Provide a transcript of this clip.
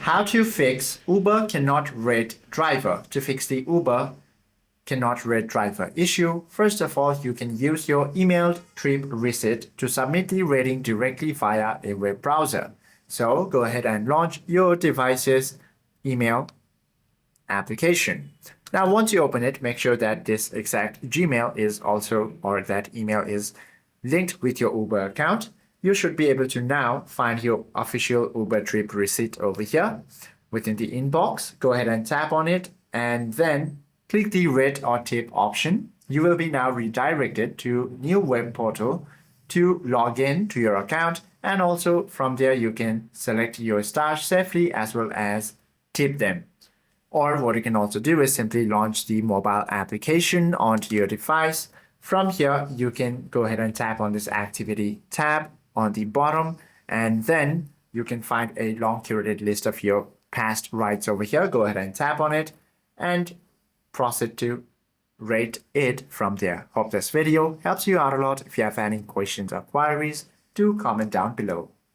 How to fix Uber cannot rate driver. To fix the Uber cannot rate driver issue, first of all, you can use your emailed trip receipt to submit the rating directly via a web browser. So go ahead and launch your device's email application. Now, once you open it, make sure that this exact Gmail is also, or that email is linked with your Uber account. You should be able to now find your official Uber trip receipt over here within the inbox. Go ahead and tap on it and then click the rate or tip option. You will be now redirected to new web portal to log in to your account, and also from there you can select your stars safely as well as tip them. Or what you can also do is simply launch the mobile application onto your device. From here, you can go ahead and tap on this activity tab on the bottom, and then you can find a long curated list of your past rides over here. Go ahead and tap on it and proceed to rate it from there. Hope this video helps you out a lot. If you have any questions or queries, do comment down below.